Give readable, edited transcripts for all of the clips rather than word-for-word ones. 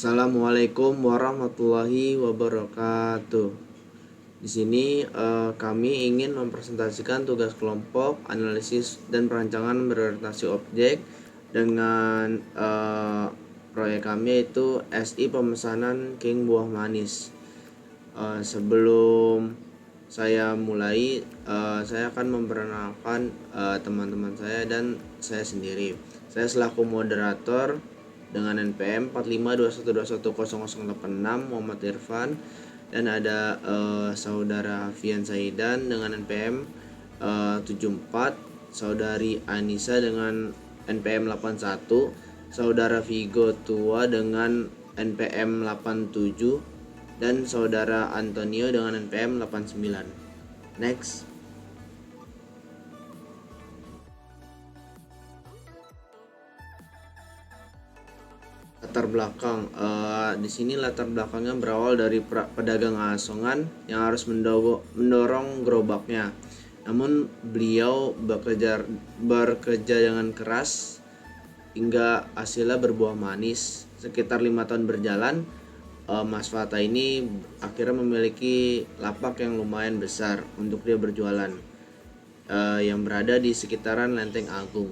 Assalamualaikum warahmatullahi wabarakatuh. Di sini kami ingin mempresentasikan tugas kelompok analisis dan perancangan berorientasi objek dengan proyek kami yaitu SI pemesanan King buah manis. Sebelum saya mulai, saya akan memperkenalkan teman-teman saya dan saya sendiri. Saya selaku moderator dengan NPM 4521210086 Muhammad Irfan, dan ada saudara Fian Saidan dengan NPM 74, saudari Anissa dengan NPM 81, saudara Vigo Tua dengan NPM 87, dan saudara Antonio dengan NPM 89. Next. Latar belakang, di sini latar belakangnya berawal dari pedagang asongan yang harus mendorong gerobaknya. Namun beliau bekerja dengan keras hingga hasilnya berbuah manis. Sekitar 5 tahun berjalan, Mas Fata ini akhirnya memiliki lapak yang lumayan besar untuk dia berjualan, yang berada di sekitaran Lenteng Agung.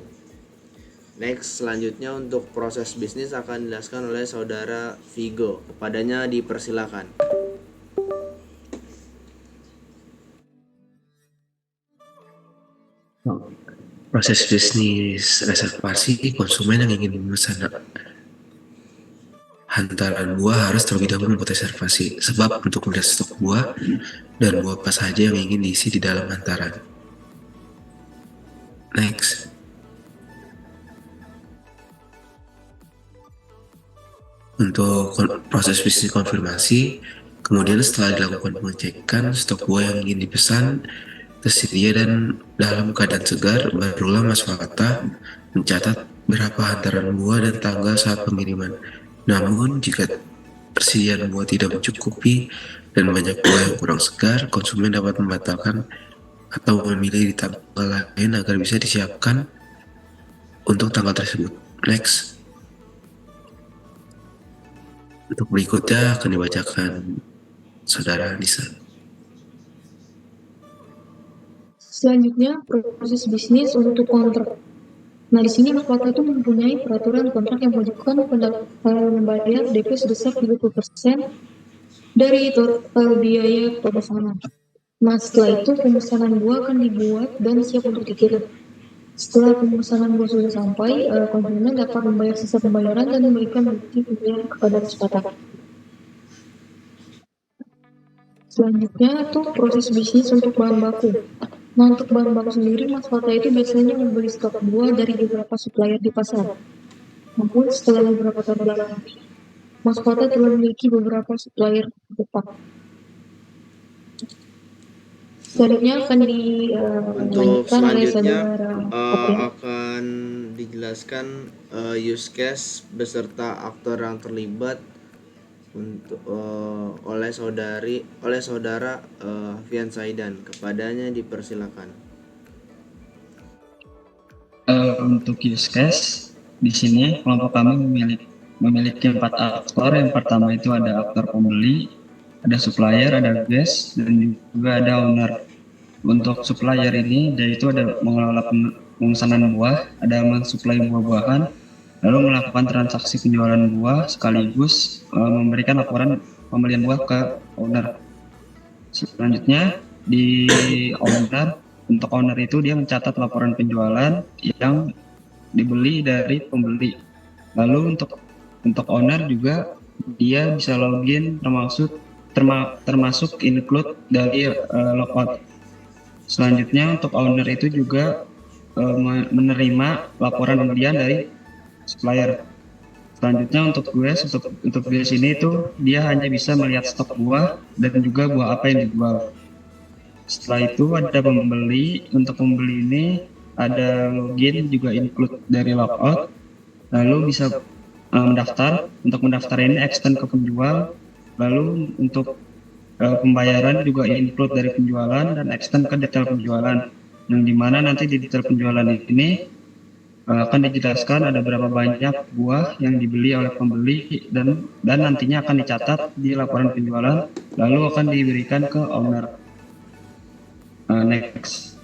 Next, selanjutnya untuk proses bisnis akan dijelaskan oleh saudara Vigo. Kepadanya dipersilakan. Proses bisnis reservasi konsumen yang ingin memesan hantaran buah harus terlebih dahulu membuat reservasi, sebab untuk melihat stok buah dan buah apa saja yang ingin diisi di dalam hantaran. Next. Untuk proses bisnis konfirmasi, kemudian setelah dilakukan pengecekan stok buah yang ingin dipesan tersedia dan dalam keadaan segar, barulah Mas Fata mencatat berapa hantaran buah dan tanggal saat pengiriman. Namun jika persediaan buah tidak mencukupi dan banyak buah yang kurang segar, konsumen dapat membatalkan atau memilih di tanggal lain agar bisa disiapkan untuk tanggal tersebut. Next. Untuk berikutnya akan dibacakan saudara Anissa. Selanjutnya, proses bisnis untuk kontrak. Nah, di sini Mas Fata itu mempunyai peraturan kontrak yang mewajibkan membayar DP sebesar 30% dari total biaya pemesanan. Nah, setelah itu pemesanan buah akan dibuat dan siap untuk dikirim. Setelah pemesanan buah sudah sampai, konsumen dapat membayar sisa pembayaran dan memberikan bukti pembelian kepada Mas Fata. Selanjutnya itu proses bisnis untuk bahan baku. Nah, untuk bahan baku sendiri, Mas Fata itu biasanya membeli stok buah dari beberapa supplier di pasar. Namun setelah beberapa tahun berlalu, Mas Fata telah memiliki beberapa supplier tetap. Selanjutnya akan Untuk dilanjutkan oleh selanjutnya saudara akan dijelaskan use case beserta aktor yang terlibat untuk oleh saudara Fian Saidan. Kepadanya dipersilakan. Untuk use case di sini kelompok kami memiliki 4 aktor. Yang pertama itu ada aktor pembeli, ada supplier, ada guest, dan juga ada owner. Untuk supplier ini dia itu ada mengelola pemesanan buah, ada mensuplai buah-buahan, lalu melakukan transaksi penjualan buah sekaligus memberikan laporan pembelian buah ke owner. Selanjutnya di owner, untuk owner itu dia mencatat laporan penjualan yang dibeli dari pembeli. Lalu untuk owner juga dia bisa login termasuk include dari logout. Selanjutnya untuk owner itu juga menerima laporan pembelian dari supplier. Selanjutnya untuk guys ini itu dia hanya bisa melihat stok buah dan juga buah apa yang dijual. Setelah itu ada pembeli. Untuk pembeli ini ada login juga include dari logout, lalu bisa mendaftar. Untuk mendaftar ini extend ke penjual, lalu untuk pembayaran juga include dari penjualan dan extend ke detail penjualan, yang dimana nanti di detail penjualan ini akan dijelaskan ada berapa banyak buah yang dibeli oleh pembeli dan nantinya akan dicatat di laporan penjualan lalu akan diberikan ke owner. Next.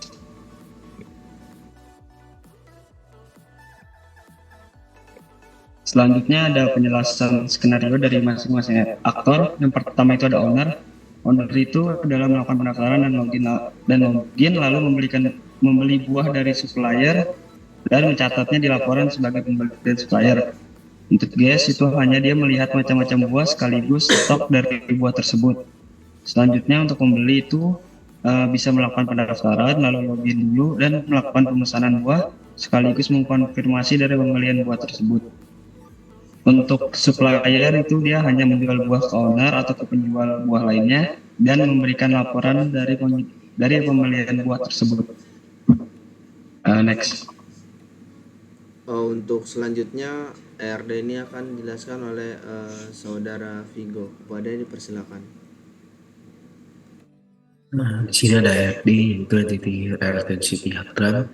Selanjutnya ada penjelasan skenario dari masing-masing aktor. Yang pertama itu ada owner. Owner itu adalah melakukan pendaftaran dan login lalu membeli buah dari supplier dan mencatatnya di laporan sebagai pembeli dan supplier. Untuk guest itu hanya dia melihat macam-macam buah sekaligus stok dari buah tersebut. Selanjutnya untuk pembeli itu bisa melakukan pendaftaran lalu login dulu dan melakukan pemesanan buah sekaligus mengkonfirmasi dari pembelian buah tersebut. Untuk supplier itu dia hanya menjual buah ke owner atau ke penjual buah lainnya dan memberikan laporan dari pembelian buah tersebut. Next. Untuk selanjutnya ERD ini akan dijelaskan oleh saudara Vigo. Kepada dipersilakan. Nah, di sini ada RD, itu entity relationship diagram.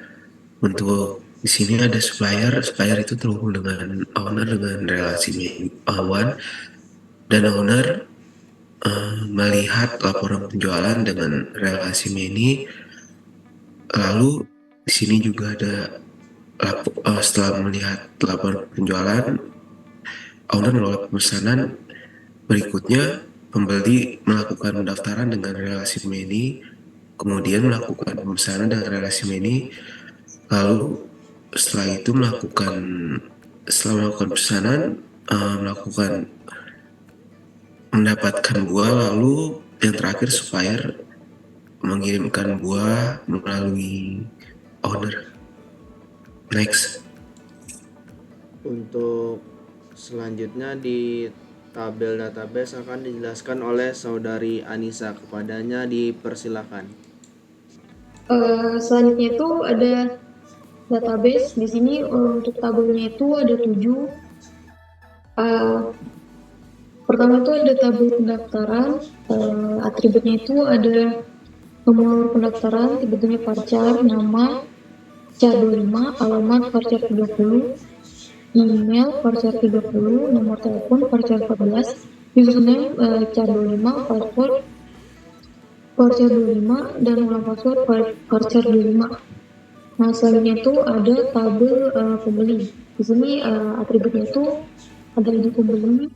Untuk di sini ada supplier itu terhubung dengan owner dengan relasi awan, dan owner melihat laporan penjualan dengan relasi many. Lalu di sini juga ada setelah melihat laporan penjualan, owner menolak pemesanan. Berikutnya pembeli melakukan pendaftaran dengan relasi many, kemudian melakukan pemesanan dengan relasi many, lalu setelah itu melakukan pesanan, mendapatkan buah, lalu yang terakhir supplier mengirimkan buah melalui owner. Next. Untuk selanjutnya di tabel database akan dijelaskan oleh saudari Anissa. Kepadanya dipersilakan. Selanjutnya itu ada database. Di sini untuk tabelnya itu ada 7. Pertama itu ada tabel pendaftaran. Atributnya itu ada nomor pendaftaran, sebetulnya varchar, nama, char 25, alamat varchar 30, email varchar 30, nomor telepon varchar 14, username char 25, password varchar 25, dan ulang password varchar 25. Nah, selanjutnya itu ada tabel pembeli. Di sini atributnya itu ada ID pembeli,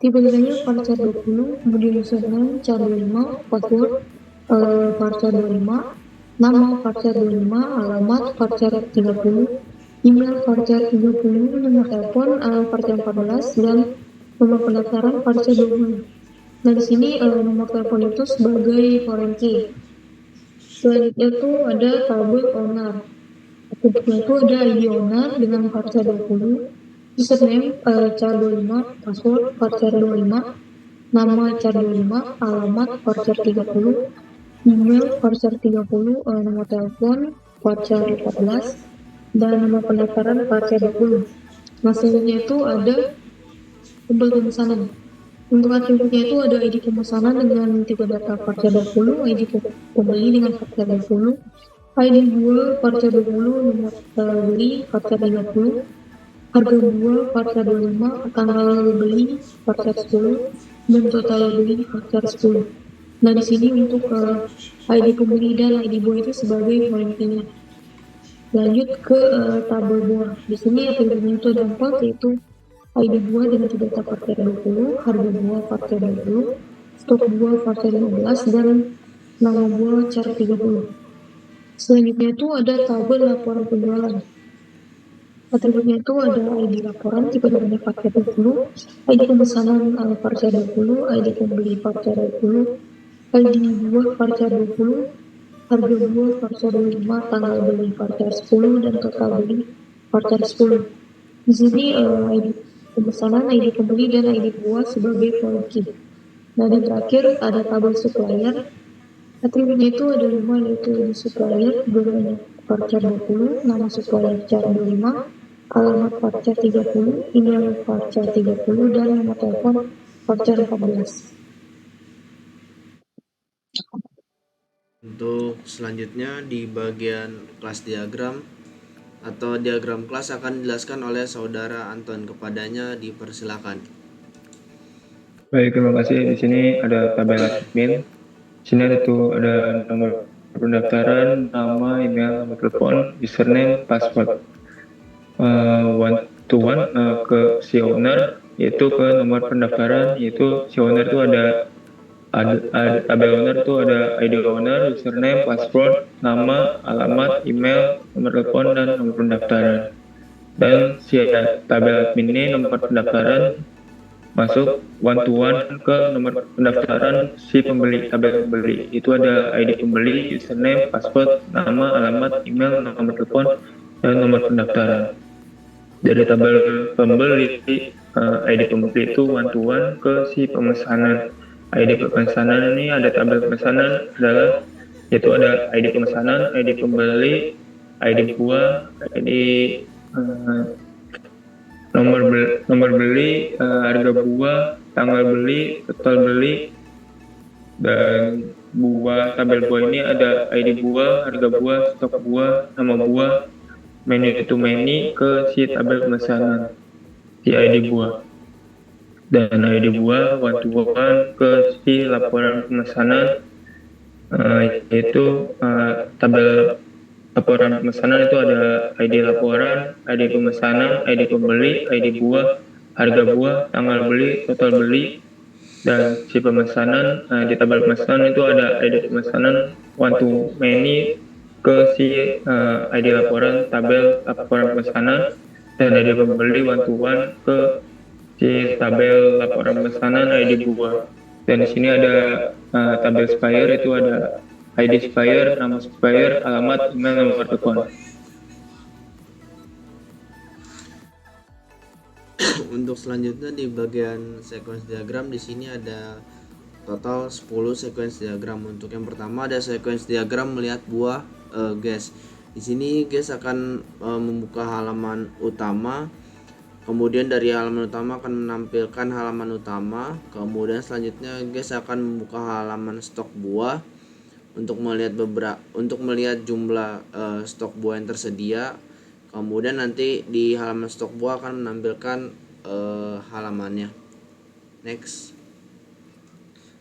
tipe-tipenya varchar 20, kemudian username char 25, password varchar 25, nama varchar 25, alamat varchar 30, email varchar 30, nomor telepon varchar 14, dan nomor pendaftaran varchar 20. Nah, di sini nomor telepon itu sebagai foreign key. Selanjutnya itu ada tabel owner. Atributnya itu ada ID owner dengan varchar 20, username char 25, password varchar 25, nama char 25, alamat varchar 30, email varchar 30, nomor telepon varchar 14, dan nomor pendaftaran varchar 20. Nah, selanjutnya itu ada tabel pemesanan. Untuk atributnya itu ada ID pemesanan dengan tipe data varchar 20, ID pembeli dengan varchar 20, ID jual varchar 20, nomor beli varchar 30, harga jual varchar 25, tanggal beli varchar 10, dan total beli varchar 10. Nah, di sini untuk ID pembeli dan ID buah itu sebagai foreign key-nya. Lanjut ke tabel buah. Di sini atributnya itu ada 4, yaitu ID buah dengan data varchar 20, harga buah varchar 20, stok buah varchar 15, dan nama buah char 30. Selanjutnya itu ada tabel laporan penjualan. Atributnya itu ada ID laporan, tipe datanya varchar 20, ID pemesanan varchar 20, ID pembeli varchar 20, ID buah varchar 20, harga buah varchar 25, tanggal beli varchar 10, dan total beli varchar 10. Di sini ID pemesanan, ID pembeli, dan ID buah sebagai foreign key. Nah, dan terakhir ada tabel supplier. Atributnya itu ada 5, yaitu ID supplier, jumlahnya varchar 20, nama supplier char 25, alamat varchar 30, email varchar 30, dan nomor telepon varchar 14. Untuk selanjutnya di bagian kelas diagram atau diagram kelas akan dijelaskan oleh saudara Anton. Kepadanya dipersilakan. Baik, terima kasih. Di sini ada tabel admin. Di sini ada nomor pendaftaran, nama, email, nomor telepon, username, password. One to one ke si owner, yaitu ke nomor pendaftaran, yaitu si owner itu ada tabel owner itu ada ID owner, username, password, nama, alamat, email, nomor telepon, dan nomor pendaftaran. Dan si tabel admin ini nomor pendaftaran masuk one to one ke nomor pendaftaran si pembeli, tabel pembeli. Itu ada ID pembeli, username, password, nama, alamat, email, nomor telepon, dan nomor pendaftaran. Dari tabel pembeli, ID pembeli itu one to one ke si pemesanan. ID pemesanan ini ada tabel pemesanan adalah yaitu ada ID pemesanan, ID pembeli, ID buah, ID nomor beli, harga buah, tanggal beli, total beli, dan buah. Tabel buah ini ada ID buah, harga buah, stok buah, nama buah, menu itu menu ke si tabel pemesanan si ID buah, dan ID buah one to one ke si laporan pemesanan, yaitu tabel laporan pemesanan itu ada ID laporan, ID pemesanan, ID pembeli, ID buah, harga buah, tanggal beli, total beli, dan si pemesanan. Di tabel pemesanan itu ada ID pemesanan one to many ke si ID laporan, tabel laporan pemesanan, dan ID pembeli one to one ke si tabel laporan pemesanan ID buah. Dan di sini ada tabel supplier, itu ada ID supplier, nama supplier, alamat, email, nomor telepon. Untuk selanjutnya di bagian sequence diagram, di sini ada total 10 sequence diagram. Untuk yang pertama ada sequence diagram melihat buah gas. Di sini gas akan membuka halaman utama. Kemudian dari halaman utama akan menampilkan halaman utama. Kemudian selanjutnya gas akan membuka halaman stok buah untuk melihat jumlah stok buah yang tersedia. Kemudian nanti di halaman stok buah akan menampilkan halamannya. Next.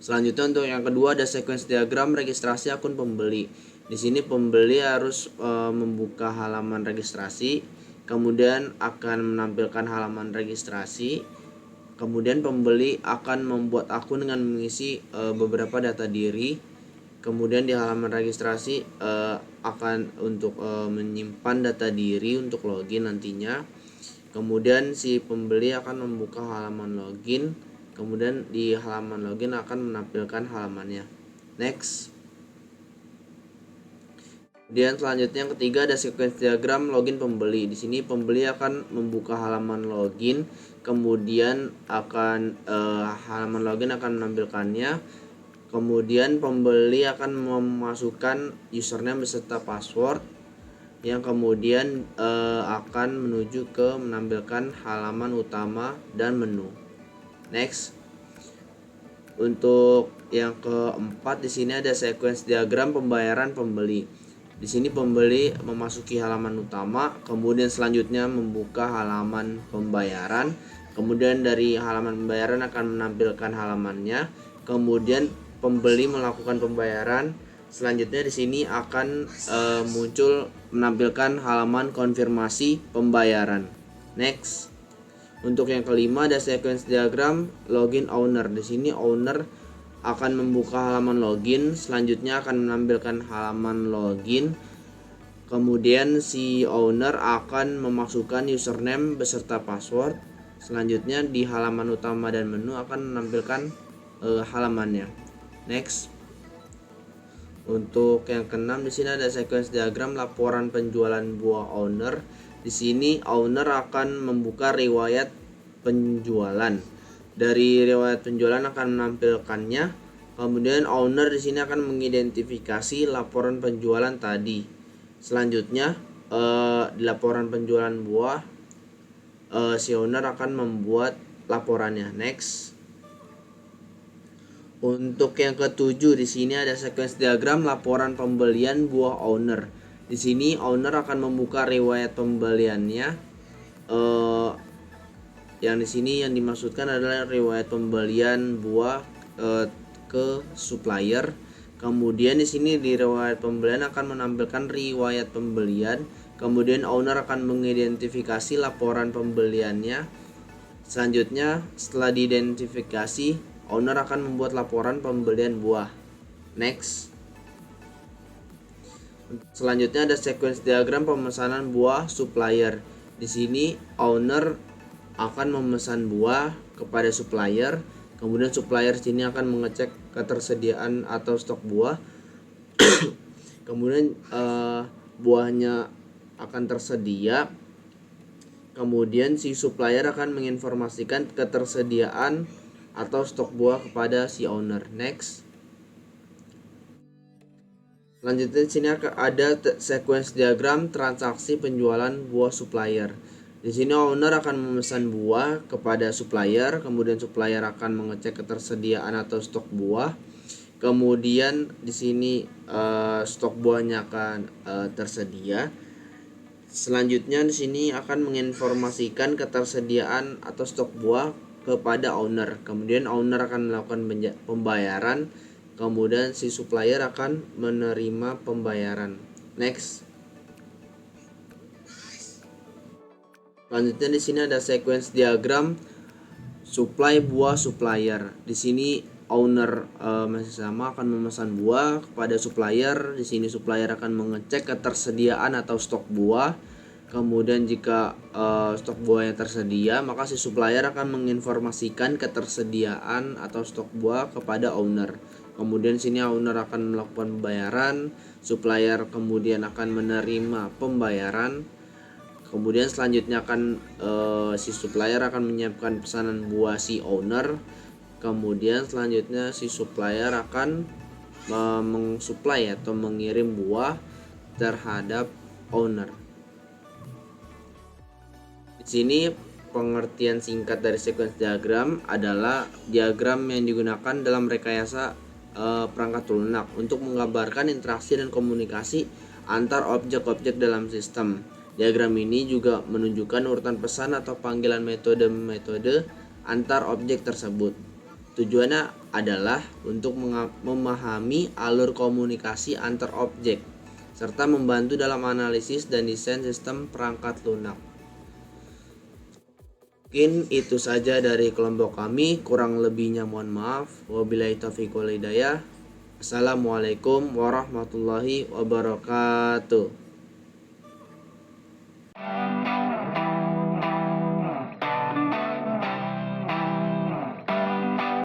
Selanjutnya untuk yang kedua ada sequence diagram registrasi akun pembeli. Di sini pembeli harus membuka halaman registrasi, kemudian akan menampilkan halaman registrasi. Kemudian pembeli akan membuat akun dengan mengisi beberapa data diri. Kemudian di halaman registrasi akan untuk menyimpan data diri untuk login nantinya. Kemudian si pembeli akan membuka halaman login. Kemudian di halaman login akan menampilkan halamannya. Next. Kemudian selanjutnya yang ketiga ada sequence diagram login pembeli. Di sini pembeli akan membuka halaman login. Kemudian halaman login akan menampilkannya. Kemudian pembeli akan memasukkan username beserta password yang kemudian akan menuju ke menampilkan halaman utama dan menu. Next. Untuk yang keempat di sini ada sequence diagram pembayaran pembeli. Di sini pembeli memasuki halaman utama, kemudian selanjutnya membuka halaman pembayaran. Kemudian dari halaman pembayaran akan menampilkan halamannya. Kemudian pembeli melakukan pembayaran. Selanjutnya di sini akan muncul menampilkan halaman konfirmasi pembayaran. Next. Untuk yang kelima ada sequence diagram login owner. Di sini owner akan membuka halaman login, selanjutnya akan menampilkan halaman login. Kemudian si owner akan memasukkan username beserta password. Selanjutnya di halaman utama dan menu akan menampilkan halamannya. Next. Untuk yang keenam di sini ada sequence diagram laporan penjualan buah owner. Di sini owner akan membuka riwayat penjualan. Dari riwayat penjualan akan menampilkannya. Kemudian owner di sini akan mengidentifikasi laporan penjualan tadi. Selanjutnya di laporan penjualan buah si owner akan membuat laporannya. Next. Untuk yang ketujuh di sini ada sequence diagram laporan pembelian buah owner. Di sini owner akan membuka riwayat pembeliannya. Yang di sini yang dimaksudkan adalah riwayat pembelian buah ke supplier. Kemudian di sini di riwayat pembelian akan menampilkan riwayat pembelian. Kemudian owner akan mengidentifikasi laporan pembeliannya. Selanjutnya, setelah diidentifikasi, owner akan membuat laporan pembelian buah. Next. Selanjutnya ada sequence diagram pemesanan buah supplier. Di sini owner akan memesan buah kepada supplier. Kemudian supplier sini akan mengecek ketersediaan atau stok buah. Kemudian buahnya akan tersedia. Kemudian si supplier akan menginformasikan ketersediaan atau stok buah kepada si owner. Next. Selanjutnya di sini ada sequence diagram transaksi penjualan buah supplier. Di sini owner akan memesan buah kepada supplier, kemudian supplier akan mengecek ketersediaan atau stok buah. Kemudian di sini stok buahnya akan tersedia. Selanjutnya di sini akan menginformasikan ketersediaan atau stok buah kepada owner. Kemudian owner akan melakukan pembayaran. Kemudian si supplier akan menerima pembayaran. Next. Selanjutnya di sini ada sequence diagram supply buah supplier. Di sini owner masih sama akan memesan buah kepada supplier. Di sini supplier akan mengecek ketersediaan atau stok buah. Kemudian jika stok buahnya tersedia, maka si supplier akan menginformasikan ketersediaan atau stok buah kepada owner. Kemudian sini owner akan melakukan pembayaran, supplier kemudian akan menerima pembayaran. Kemudian selanjutnya akan si supplier akan menyiapkan pesanan buah si owner. Kemudian selanjutnya si supplier akan mensuplai atau mengirim buah terhadap owner. Di sini pengertian singkat dari sequence diagram adalah diagram yang digunakan dalam rekayasa perangkat lunak untuk menggambarkan interaksi dan komunikasi antar objek-objek dalam sistem. Diagram ini juga menunjukkan urutan pesan atau panggilan metode-metode antar objek tersebut. Tujuannya adalah untuk memahami alur komunikasi antar objek serta membantu dalam analisis dan desain sistem perangkat lunak. Mungkin itu saja dari kelompok kami, kurang lebihnya mohon maaf. Wabillahi taufiq wal hidayah. Assalamualaikum warahmatullahi wabarakatuh.